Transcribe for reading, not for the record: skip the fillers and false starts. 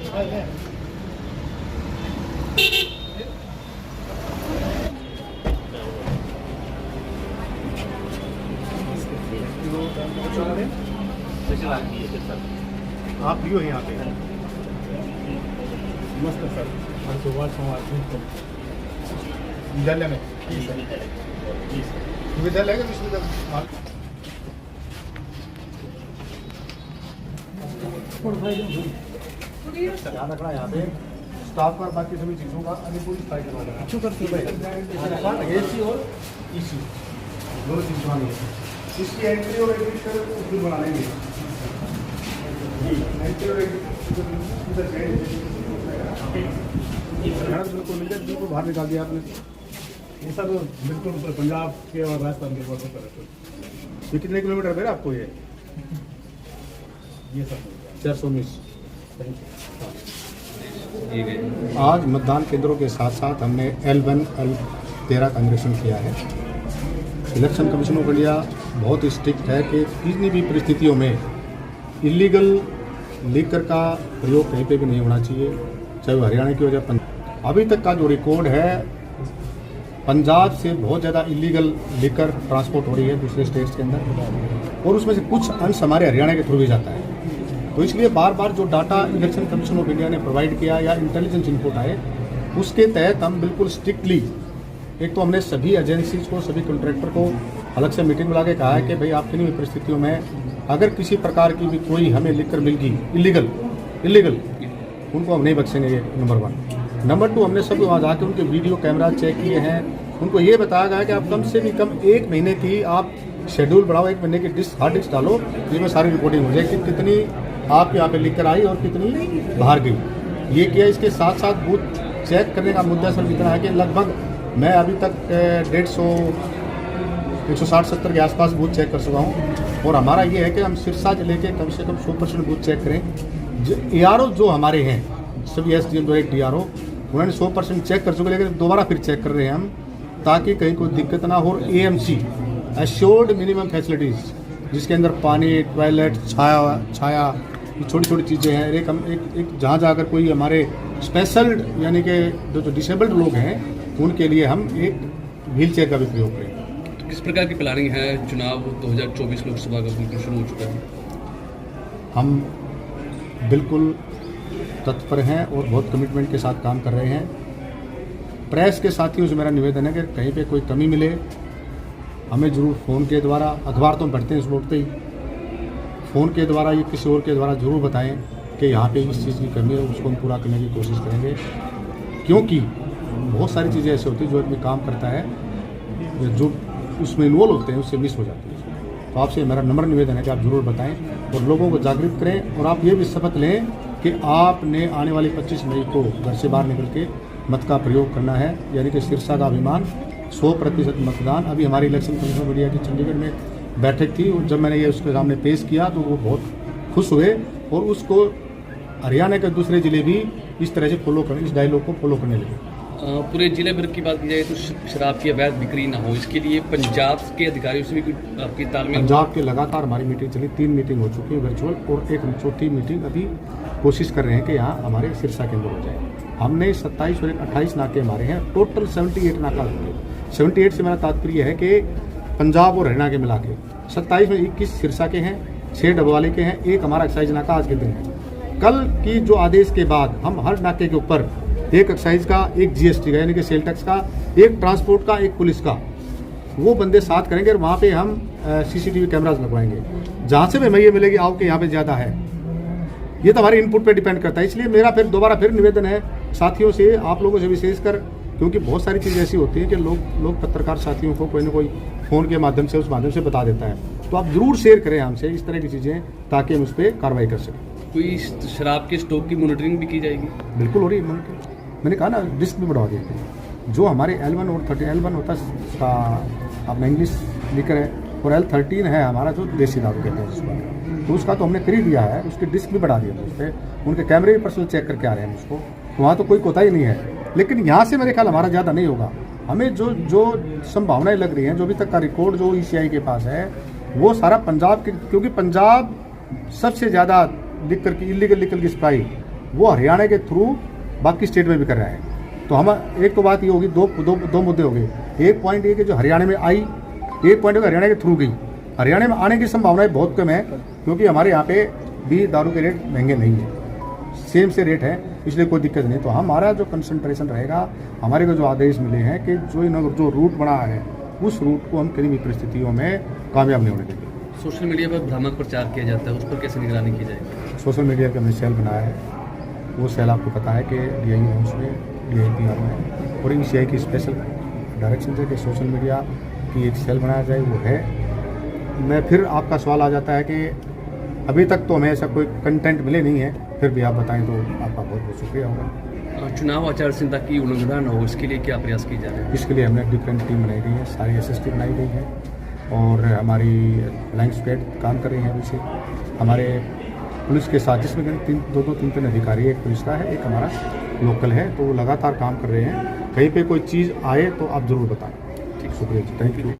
आप भी हो यहाँ पे मस्त सर विद्यालय में विद्यालय का विश्वविद्यालय ध्यान रखना यहाँ पे स्टाफ पर बाकी सभी चीज़ों का अभी पूरी सफाई करवा देना एसी और ईसी दोनों चीज़ बनानी है। इसकी एंट्री और एग्जिट कर उसमें बना लेंगे एंट्री और बिल्कुल मिल जाए बिल्कुल बाहर निकाल दिया आपने ये सब बिल्कुल ऊपर पंजाब के और राजस्थान के बॉर्डर पर। ये कितने किलोमीटर दे रहा आपको ये सब 419। आज मतदान केंद्रों के साथ साथ हमने L1 L13 का निरीक्षण किया है। इलेक्शन कमीशन ऑफ इंडिया बहुत स्ट्रिक्ट है कि किसी भी परिस्थितियों में इलीगल लीकर का प्रयोग कहीं पे भी नहीं होना चाहिए, चाहे वो हरियाणा की वजह। अभी तक का जो रिकॉर्ड है पंजाब से बहुत ज़्यादा इलीगल लीकर ट्रांसपोर्ट हो रही है दूसरे स्टेट्स के अंदर, और उसमें से कुछ अंश हमारे हरियाणा के थ्रू भी जाता है। तो इसलिए बार बार जो data election commission of India ने प्रोवाइड किया या इंटेलिजेंस इनपुट आए उसके तहत हम बिल्कुल स्ट्रिक्टली, एक तो हमने सभी एजेंसीज को, सभी कॉन्ट्रैक्टर को अलग से मीटिंग बुला के कहा है कि भाई आप किन्हीं भी परिस्थितियों में अगर किसी प्रकार की भी कोई हमें लिखकर मिल गई इलीगल उनको हम नहीं बख्शेंगे। ये नंबर 1। नंबर 2, हमने सब वहाँ जाकर उनके वीडियो कैमरा चेक किए हैं। उनको ये बताया गया कि आप कम से भी कम 1 महीने की आप शेड्यूल बढ़ाओ, 1 महीने की हार्ड डिस्क डालो जिसमें सारी रिपोर्टिंग हो जाए कि कितनी आप यहाँ पे लिखकर आई और कितनी बाहर गई। ये किया। इसके साथ साथ बूथ चेक करने का मुद्दा सर इतना है कि लगभग मैं अभी तक 160-170 के आसपास बूथ चेक कर चुका हूँ, और हमारा ये है कि हम सिरसा जिले के कम से कम 100% बूथ चेक करें। ARO जो हमारे हैं सभी SDM डायरेक्ट DRO उन्होंने 100% चेक कर चुके, लेकिन दोबारा फिर चेक कर रहे हैं हम ताकि कहीं कोई दिक्कत ना हो। AMC एश्योर्ड मिनिमम फैसिलिटीज़ जिसके अंदर पानी, टॉयलेट, छाया ये छोटी छोटी चीज़ें हैं। एक जहाँ अगर कोई हमारे स्पेशल यानी कि जो डिसेबल्ड लोग हैं उनके लिए हम एक व्हील चेयर का भी प्रयोग करें। तो किस प्रकार की प्लानिंग है? चुनाव 2024 लोकसभा का बिल्कुल शुरू हो चुका है, हम बिल्कुल तत्पर हैं और बहुत कमिटमेंट के साथ काम कर रहे हैं। प्रेस के साथियों से मेरा निवेदन है कि कहीं पे कोई कमी मिले हमें ज़रूर फ़ोन के द्वारा, अखबार तो हम पढ़ते हैं सुबह उठते ही, फ़ोन के द्वारा या किसी और के द्वारा ज़रूर बताएं कि यहाँ पे इस चीज़ की कमी है, उसको हम पूरा करने की कोशिश करेंगे। क्योंकि बहुत सारी चीज़ें ऐसी होती हैं जो आदमी काम करता है जो उसमें इन्वॉल्व होते हैं उससे मिस हो जाती है। तो आपसे मेरा नम्र निवेदन है कि आप ज़रूर बताएं और लोगों को जागरूक करें, और आप ये भी शपथ लें कि आपने आने वाली 25 मई को घर से बाहर निकल के मत का प्रयोग करना है, यानी कि सिरसा का अभिमान 100% मतदान। अभी हमारी इलेक्शन कमीशन ऑफ इंडिया की चंडीगढ़ में बैठक थी और जब मैंने ये उसके सामने पेश किया तो वो बहुत खुश हुए, और उसको हरियाणा के दूसरे ज़िले भी इस तरह से फॉलो करने, इस डायलॉग को फॉलो करने लगे। पूरे जिले भर की बात की जाए तो शराब की अवैध बिक्री ना हो, इसके लिए पंजाब के अधिकारियों से भी कोई आपकी तालमेल? पंजाब के लगातार हमारी मीटिंग चली, 3 मीटिंग हो चुकी है वर्चुअल, और एक चौथी मीटिंग अभी कोशिश कर रहे हैं कि यहाँ हमारे सिरसा के अंदर हो जाए। हमने 27 और 28 नाके हमारे हैं, टोटल 78 नाका होंगे। 78 से मेरा तात्पर्य है कि पंजाब और हरियाणा के मिला के 27 में 21 सिरसा के हैं, 6 डबवाली के हैं, 1 हमारा एक्साइज नाका आज के दिन है। कल की जो आदेश के बाद हम हर नाके के ऊपर 1 एक्साइज का, 1 GST का यानी कि सेल टैक्स का, 1 ट्रांसपोर्ट का, 1 पुलिस का, वो बंदे साथ करेंगे, और वहाँ पे हम CCTV कैमराज लगवाएंगे। जहाँ से भी हमें ये मिलेगी आओ कि यहाँ पे ज़्यादा है, ये तो हमारे इनपुट पे डिपेंड करता है। इसलिए मेरा फिर दोबारा निवेदन है साथियों से, आप लोगों से विशेषकर, क्योंकि बहुत सारी चीज़ें ऐसी होती हैं कि लोग पत्रकार साथियों को कोई ना कोई फ़ोन के माध्यम से, उस माध्यम से बता देता है। तो आप ज़रूर शेयर करें हमसे इस तरह की चीज़ें ताकि हम उस पर कार्रवाई कर सकें। कोई शराब के स्टॉक की मॉनिटरिंग भी की जाएगी? बिल्कुल हो रही है मॉनिटरिंग, मैंने कहा ना डिस्क भी बढ़ा दिया। जो हमारे L1 और 30 L1 होता है अपना इंग्लिश लिकर है, और L13 है हमारा जो देसी दारू कहते हैं उसका, तो उसका तो हमने खरीद दिया है, उसकी डिस्क भी बढ़ा दिया उस पर, उनके कैमरे भी पर्सनल चेक करके आ रहे हैं उसको, तो वहाँ तो कोई कोताही नहीं है। लेकिन यहाँ से मेरे ख्याल हमारा ज़्यादा नहीं होगा। हमें जो संभावनाएं लग रही हैं, जो अभी तक का रिकॉर्ड जो ECI के पास है वो सारा पंजाब के, क्योंकि पंजाब सबसे ज़्यादा लिकर की इलीगल लिकर की सप्लाई वो हरियाणा के थ्रू बाकी स्टेट में भी कर रहा है। तो हम एक तो बात ये होगी, दो मुद्दे हो गए। एक पॉइंट ये कि जो हरियाणा में आई, एक पॉइंट हरियाणा के थ्रू गई। हरियाणा में आने की संभावनाएं बहुत कम है, क्योंकि हमारे यहाँ पे भी दारू के रेट महंगे नहीं है, सेम से रेट है, इसलिए कोई दिक्कत नहीं। तो हमारा जो कंसंट्रेशन रहेगा, हमारे को जो आदेश मिले हैं कि जो रूट बना है उस रूट को हम किसी भी परिस्थितियों में कामयाब नहीं होने देंगे। सोशल मीडिया पर भ्रामक प्रचार किया जाता है, उस पर कैसे निगरानी की जाएगी? सोशल मीडिया का हमने सेल बनाया है, वो सेल आपको पता है कि DI है, उसमें DIPR में है, और ECI की स्पेशल डायरेक्शन से कि सोशल मीडिया की एक सेल बनाया जाए, वो है। मैं फिर आपका सवाल आ जाता है कि अभी तक तो हमें ऐसा कोई कंटेंट मिले नहीं है, फिर भी आप बताएं तो आपका बहुत बहुत शुक्रिया होगा। चुनाव आचार संहिता की उल्लंघना न हो, इसके लिए क्या प्रयास किए जा रहे हैं? इसके लिए हमने डिफरेंट टीम बनाई गई है, सारी SST बनाई गई है, और हमारी फ्लाइंग स्क्वाड काम कर रही है। अभी से हमारे पुलिस के साथ, जिसमें तीन अधिकारी, एक पुलिस का है, एक हमारा लोकल है, तो वो लगातार काम कर रहे हैं। कहीं पे कोई चीज़ आए तो आप ज़रूर बताएं। ठीक, शुक्रिया जी, थैंक यू।